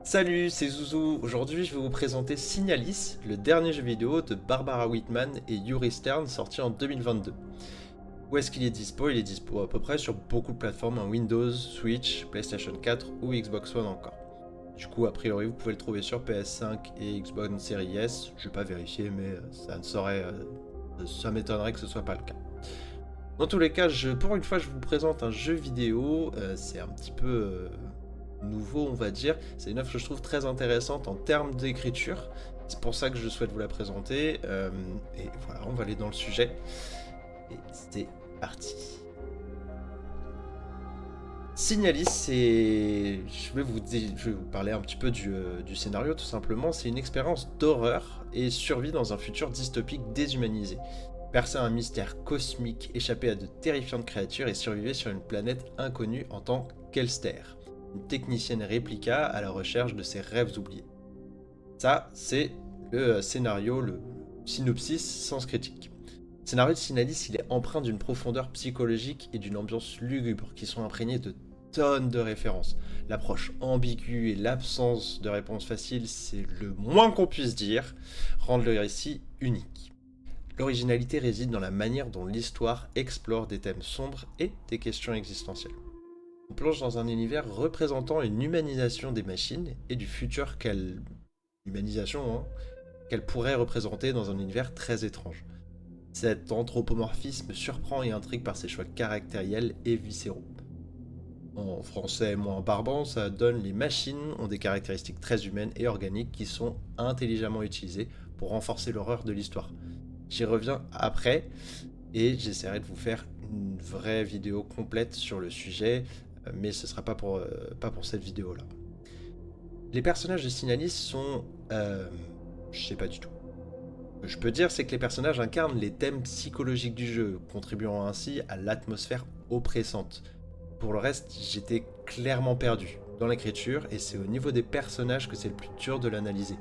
Salut, c'est Zouzou. Aujourd'hui, je vais vous présenter Signalis, le dernier jeu vidéo de Barbara Whitman et Yuri Stern sorti en 2022. Où est-ce qu'il est dispo? Il est dispo à peu près sur beaucoup de plateformes, Windows, Switch, PlayStation 4 ou Xbox One encore. Du coup, a priori, vous pouvez le trouver sur PS5 et Xbox Series S. Je vais pas vérifier, mais ça m'étonnerait que ce soit pas le cas. Dans tous les cas, pour une fois, je vous présente un jeu vidéo. C'est un petit peu nouveau, on va dire. C'est une œuvre que je trouve très intéressante en termes d'écriture. C'est pour ça que je souhaite vous la présenter. Et voilà, on va aller dans le sujet. Et c'est parti. Signalis, je vais vous parler un petit peu du scénario tout simplement. C'est une expérience d'horreur et survie dans un futur dystopique déshumanisé. Percer un mystère cosmique, échapper à de terrifiantes créatures et survivre sur une planète inconnue en tant qu'Elster, une technicienne réplica à la recherche de ses rêves oubliés. Ça, c'est le scénario, le synopsis sans critique. Le scénario de Signalis, il est empreint d'une profondeur psychologique et d'une ambiance lugubre qui sont imprégnées de tonnes de références. L'approche ambiguë et l'absence de réponse facile, c'est le moins qu'on puisse dire, rendent le récit unique. L'originalité réside dans la manière dont l'histoire explore des thèmes sombres et des questions existentielles. On plonge dans un univers représentant une humanisation des machines et du futur qu'elle pourrait représenter dans un univers très étrange. Cet anthropomorphisme surprend et intrigue par ses choix caractériels et viscéraux. En français moins barbant, ça donne les machines ont des caractéristiques très humaines et organiques qui sont intelligemment utilisées pour renforcer l'horreur de l'histoire. J'y reviens après et j'essaierai de vous faire une vraie vidéo complète sur le sujet, mais ce sera pas pour cette vidéo là. Les personnages de Signalis sont... je sais pas du tout. Ce que je peux dire, c'est que les personnages incarnent les thèmes psychologiques du jeu, contribuant ainsi à l'atmosphère oppressante. Pour le reste, j'étais clairement perdu dans l'écriture, et c'est au niveau des personnages que c'est le plus dur de l'analyser.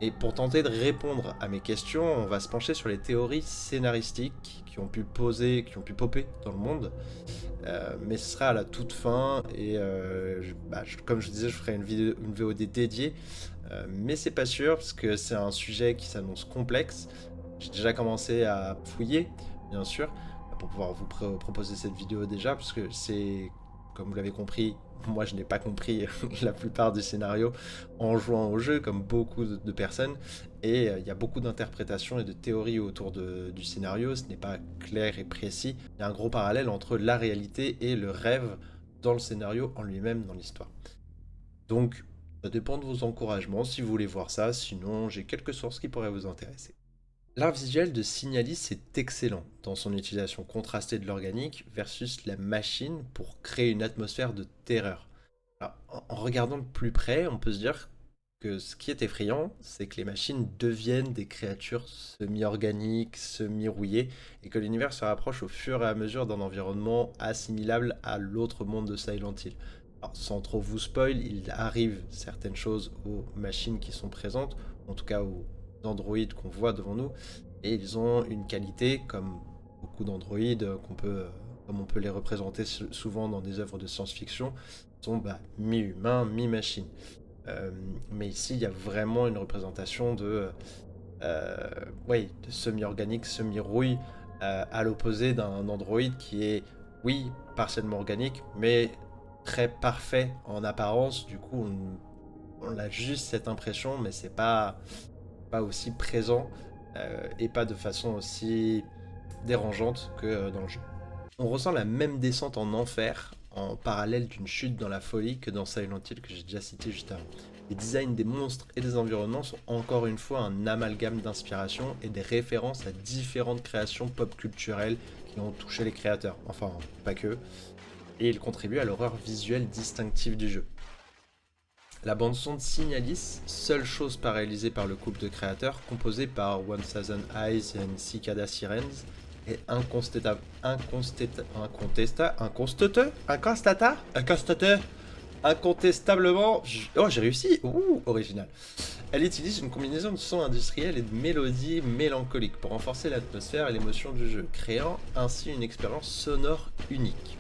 Et pour tenter de répondre à mes questions, on va se pencher sur les théories scénaristiques qui ont pu popper dans le monde. Mais ce sera à la toute fin et comme je disais, je ferai une VOD dédiée. Mais c'est pas sûr parce que c'est un sujet qui s'annonce complexe. J'ai déjà commencé à fouiller, bien sûr, pour pouvoir vous proposer cette vidéo déjà, parce que c'est, comme vous l'avez compris, moi je n'ai pas compris la plupart du scénario en jouant au jeu, comme beaucoup de personnes, et il y a beaucoup d'interprétations et de théories autour du scénario, ce n'est pas clair et précis. Il y a un gros parallèle entre la réalité et le rêve dans le scénario en lui-même, dans l'histoire. Donc, ça dépend de vos encouragements si vous voulez voir ça, sinon j'ai quelques sources qui pourraient vous intéresser. L'art visuel de Signalis est excellent dans son utilisation contrastée de l'organique versus la machine pour créer une atmosphère de terreur. Alors, en regardant de plus près, on peut se dire que ce qui est effrayant, c'est que les machines deviennent des créatures semi-organiques, semi-rouillées, et que l'univers se rapproche au fur et à mesure d'un environnement assimilable à l'autre monde de Silent Hill. Alors, sans trop vous spoil, il arrive certaines choses aux machines qui sont présentes, en tout cas aux androïdes qu'on voit devant nous, et ils ont une qualité comme beaucoup d'androïdes comme on peut les représenter souvent dans des œuvres de science-fiction, sont mi-humains, mi-machines. Mais ici, il y a vraiment une représentation de semi-organique, semi-rouille, à l'opposé d'un androïde qui est, oui, partiellement organique, mais très parfait en apparence. Du coup, on a juste cette impression, mais c'est pas aussi présent et pas de façon aussi dérangeante que dans le jeu. On ressent la même descente en enfer en parallèle d'une chute dans la folie que dans Silent Hill que j'ai déjà cité juste avant. Les designs des monstres et des environnements sont encore une fois un amalgame d'inspiration et des références à différentes créations pop culturelles qui ont touché les créateurs, enfin pas que, et ils contribuent à l'horreur visuelle distinctive du jeu. La bande-son de Signalis, seule chose pas réalisée par le couple de créateurs, composée par 1000 Eyes and Cicada Sirens, est incontestablement... Oh, j'ai réussi! Ouh, original. Elle utilise une combinaison de sons industriels et de mélodies mélancoliques pour renforcer l'atmosphère et l'émotion du jeu, créant ainsi une expérience sonore unique.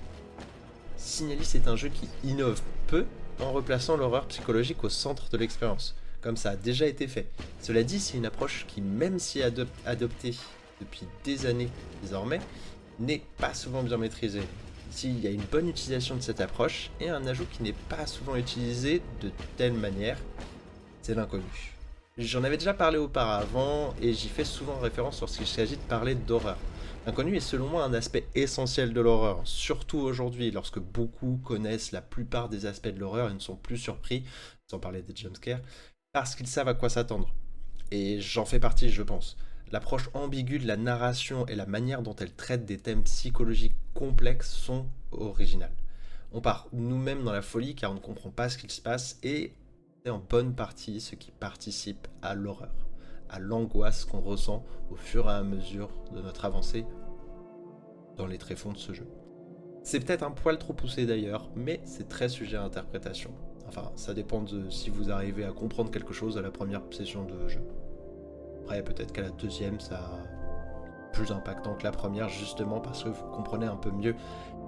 Signalis est un jeu qui innove peu, en replaçant l'horreur psychologique au centre de l'expérience, comme ça a déjà été fait. Cela dit, c'est une approche qui, même si adoptée depuis des années désormais, n'est pas souvent bien maîtrisée. S'il y a une bonne utilisation de cette approche, et un ajout qui n'est pas souvent utilisé de telle manière, c'est l'inconnu. J'en avais déjà parlé auparavant, et j'y fais souvent référence lorsqu'il s'agit de parler d'horreur. L'inconnu est selon moi un aspect essentiel de l'horreur, surtout aujourd'hui, lorsque beaucoup connaissent la plupart des aspects de l'horreur et ne sont plus surpris, sans parler des jumpscares, parce qu'ils savent à quoi s'attendre. Et j'en fais partie, je pense. L'approche ambiguë de la narration et la manière dont elle traite des thèmes psychologiques complexes sont originales. On part nous-mêmes dans la folie car on ne comprend pas ce qu'il se passe et c'est en bonne partie ce qui participe à l'horreur, à l'angoisse qu'on ressent au fur et à mesure de notre avancée dans les tréfonds de ce jeu. C'est peut-être un poil trop poussé d'ailleurs, mais c'est très sujet à interprétation. Enfin, ça dépend de si vous arrivez à comprendre quelque chose à la première session de jeu. Après, peut-être qu'à la deuxième, ça plus impactant que la première, justement parce que vous comprenez un peu mieux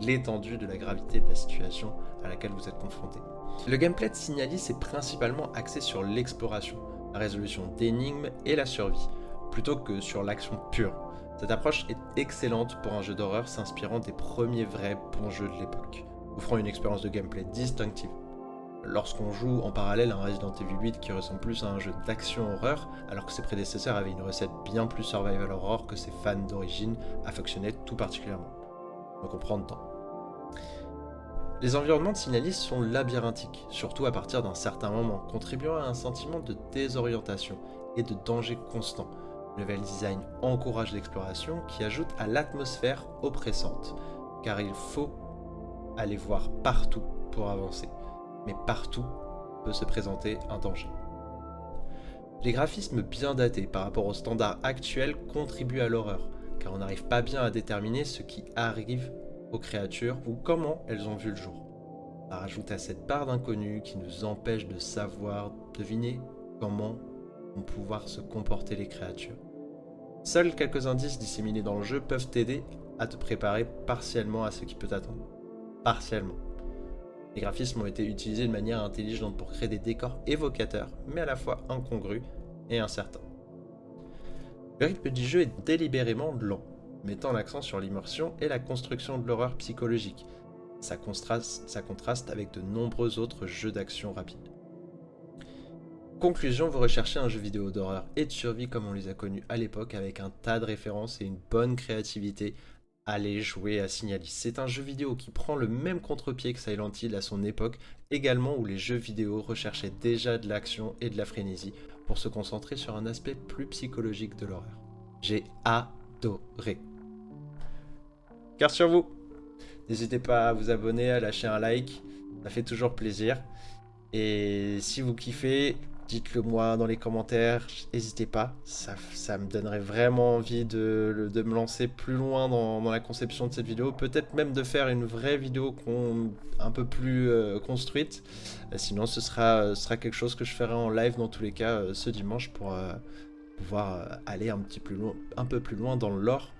l'étendue de la gravité de la situation à laquelle vous êtes confronté. Le gameplay de Signalis est principalement axé sur l'exploration, la résolution d'énigmes et la survie, plutôt que sur l'action pure. Cette approche est excellente pour un jeu d'horreur s'inspirant des premiers vrais bons jeux de l'époque, offrant une expérience de gameplay distinctive. Lorsqu'on joue en parallèle à un Resident Evil 8 qui ressemble plus à un jeu d'action-horreur, alors que ses prédécesseurs avaient une recette bien plus survival horror que ses fans d'origine affectionnaient tout particulièrement. Donc on prend le temps. Les environnements de Signalis sont labyrinthiques, surtout à partir d'un certain moment, contribuant à un sentiment de désorientation et de danger constant. Le level design encourage l'exploration qui ajoute à l'atmosphère oppressante, car il faut aller voir partout pour avancer. Mais partout peut se présenter un danger. Les graphismes bien datés par rapport aux standards actuels contribuent à l'horreur, car on n'arrive pas bien à déterminer ce qui arrive aux créatures ou comment elles ont vu le jour. Ça rajoute à cette part d'inconnu qui nous empêche de savoir, deviner comment vont pouvoir se comporter les créatures. Seuls quelques indices disséminés dans le jeu peuvent t'aider à te préparer partiellement à ce qui peut t'attendre. Partiellement. Les graphismes ont été utilisés de manière intelligente pour créer des décors évocateurs, mais à la fois incongrus et incertains. Le rythme du jeu est délibérément lent, mettant l'accent sur l'immersion et la construction de l'horreur psychologique. Ça contraste avec de nombreux autres jeux d'action rapides. Conclusion, vous recherchez un jeu vidéo d'horreur et de survie comme on les a connus à l'époque avec un tas de références et une bonne créativité. Allez jouer à Signalis. C'est un jeu vidéo qui prend le même contre-pied que Silent Hill à son époque, également où les jeux vidéo recherchaient déjà de l'action et de la frénésie pour se concentrer sur un aspect plus psychologique de l'horreur. J'ai adoré. Cœur sur vous. N'hésitez pas à vous abonner, à lâcher un like, ça fait toujours plaisir. Et si vous kiffez, dites-le moi dans les commentaires, n'hésitez pas, ça me donnerait vraiment envie de me lancer plus loin dans la conception de cette vidéo, peut-être même de faire une vraie vidéo un peu plus construite, sinon ce sera quelque chose que je ferai en live dans tous les cas ce dimanche pour pouvoir aller un peu plus loin dans le lore.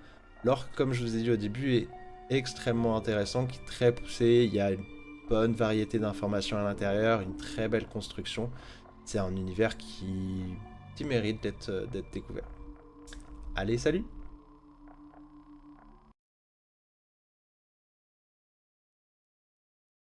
Lore, comme je vous ai dit au début, est extrêmement intéressant, qui est très poussé, il y a une bonne variété d'informations à l'intérieur, une très belle construction. C'est un univers qui mérite d'être découvert. Allez, salut!